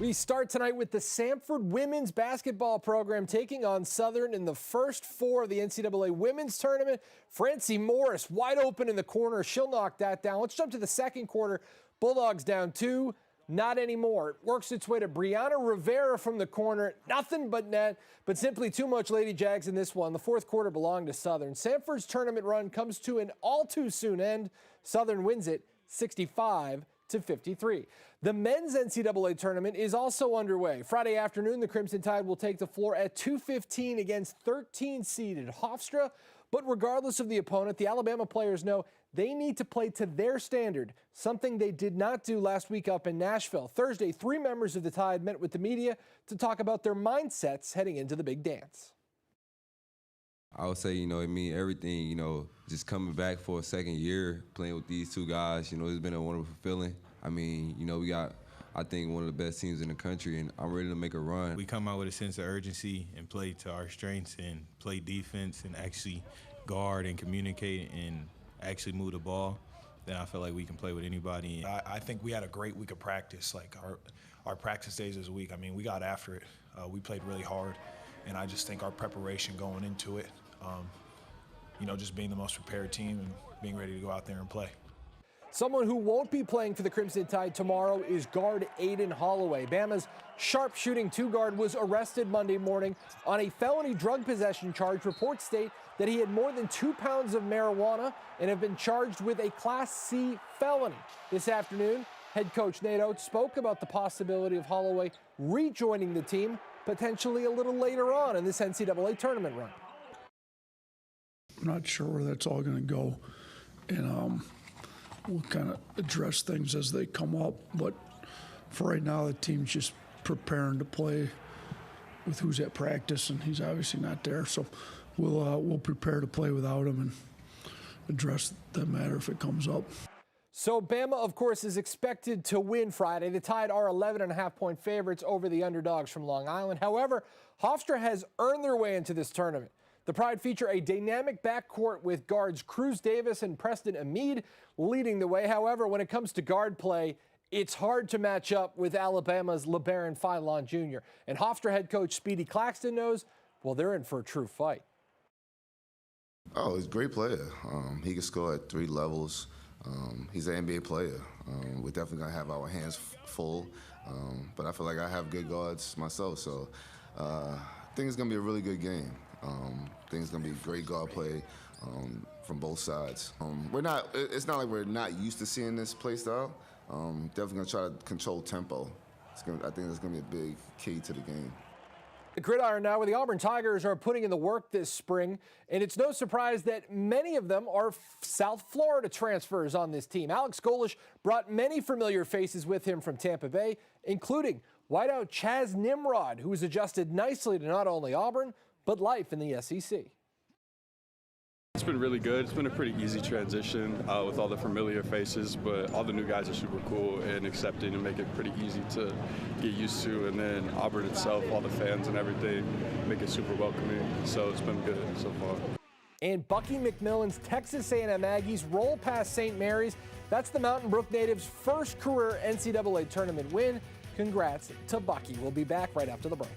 We start tonight with the Samford women's basketball program taking on Southern in the first four of the NCAA women's tournament. Francie Morris wide open in the corner. She'll knock that down. Let's jump to the second quarter. Bulldogs down 2. Not anymore. It works its way to Brianna Rivera from the corner. Nothing but net, but simply too much Lady Jags in this one. The fourth quarter belonged to Southern. Samford's tournament run comes to an all too soon end. Southern wins it 65-53. The men's NCAA tournament is also underway. Friday afternoon, the Crimson Tide will take the floor at 2:15 against 13-seeded Hofstra. But regardless of the opponent, the Alabama players know they need to play to their standard, something they did not do last week up in Nashville. Thursday, 3 members of the Tide met with the media to talk about their mindsets heading into the big dance. I would say, it means everything, just coming back for a second year, playing with these two guys, it's been a wonderful feeling. I mean, we got, I think, one of the best teams in the country, and I'm ready to make a run. We come out with a sense of urgency and play to our strengths and play defense and actually guard and communicate and actually move the ball. Then I feel like we can play with anybody. I think we had a great week of practice. Like our practice days this week, I mean, we got after it. We played really hard, and I just think our preparation going into it, just being the most prepared team and being ready to go out there and play. Someone who won't be playing for the Crimson Tide tomorrow is guard Aiden Holloway. Bama's sharpshooting 2-guard was arrested Monday morning on a felony drug possession charge. Reports state that he had more than 2 pounds of marijuana and have been charged with a Class C felony. This afternoon, head coach Nate Oates spoke about the possibility of Holloway rejoining the team potentially a little later on in this NCAA tournament run. I'm not sure where that's all going to go, and we'll kind of address things as they come up. But for right now, the team's just preparing to play with who's at practice, and he's obviously not there. So we'll prepare to play without him and address that matter if it comes up. So Bama, of course, is expected to win Friday. The Tide are 11.5-point favorites over the underdogs from Long Island. However, Hofstra has earned their way into this tournament. The Pride feature a dynamic backcourt with guards Cruz Davis and Preston Amid leading the way. However, when it comes to guard play, it's hard to match up with Alabama's LeBaron Philon Jr. And Hofstra head coach Speedy Claxton knows, well, they're in for a true fight. Oh, he's a great player. He can score at 3 levels. He's an NBA player. We're definitely going to have our hands full. But I feel like I have good guards myself. So I think it's going to be a really good game. I think it's going to be great guard play from both sides. It's not like we're not used to seeing this play style. Definitely going to try to control tempo. I think that's going to be a big key to the game. The gridiron now, where the Auburn Tigers are putting in the work this spring, and it's no surprise that many of them are South Florida transfers on this team. Alex Golish brought many familiar faces with him from Tampa Bay, including wideout Chaz Nimrod, who has adjusted nicely to not only Auburn, but life in the SEC. It's been really good. It's been a pretty easy transition with all the familiar faces, but all the new guys are super cool and accepting and make it pretty easy to get used to. And then Auburn itself, all the fans and everything, make it super welcoming. So it's been good so far. And Bucky McMillan's Texas A&M Aggies roll past St. Mary's. That's the Mountain Brook native's first career NCAA tournament win. Congrats to Bucky. We'll be back right after the break.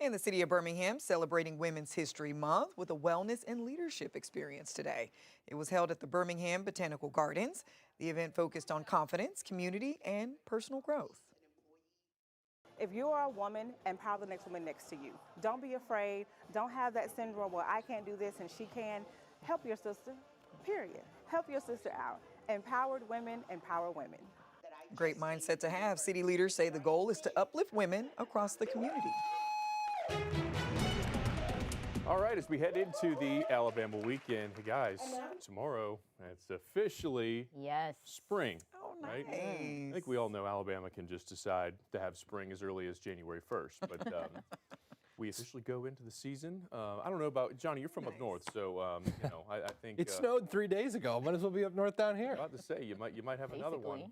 In the city of Birmingham, celebrating Women's History Month with a wellness and leadership experience today. It was held at the Birmingham Botanical Gardens. The event focused on confidence, community, and personal growth. If you are a woman, empower the next woman next to you. Don't be afraid. Don't have that syndrome where I can't do this and she can. Help your sister, period. Help your sister out. Empowered women empower women. Great mindset to have. City leaders say the goal is to uplift women across the community. All right, as we head into the Alabama weekend, hey guys, tomorrow it's officially spring. Oh, nice. Right? I think we all know Alabama can just decide to have spring as early as January 1st, but we officially go into the season. I don't know about Johnny. You're from up north, so I think it snowed 3 days ago. Might as well be up north down here. About to say you might have another one.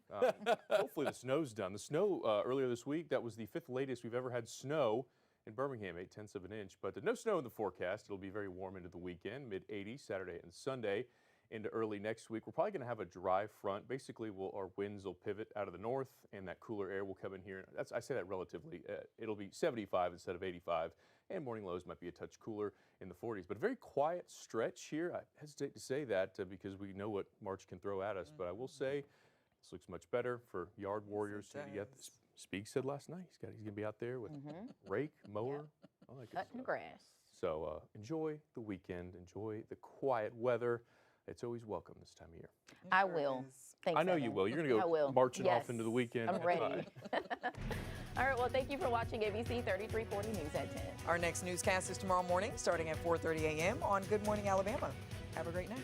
Hopefully the snow's done. The snow earlier this week, that was the 5th latest we've ever had snow in Birmingham, 0.8 of an inch. But no snow in the forecast. It'll be very warm into the weekend, mid-80s Saturday and Sunday. into early next week. We're probably going to have a dry front. Basically, our winds will pivot out of the north, and that cooler air will come in here. I say that relatively. It'll be 75 instead of 85, and morning lows might be a touch cooler in the 40s. But a very quiet stretch here. I hesitate to say that because we know what March can throw at us. But I will say this looks much better for yard warriors. Speak said last night he's going to be out there with rake, mower, all that good Cutting stuff. grass. So enjoy the weekend. Enjoy the quiet weather. It's always welcome this time of year. I will. Thanks, I know you Evan. will. You're going to go marching off into the weekend. I'm ready. Bye. All right, well, thank you for watching ABC 3340 News at 10. Our next newscast is tomorrow morning starting at 4:30 a.m. on Good Morning Alabama. Have a great night.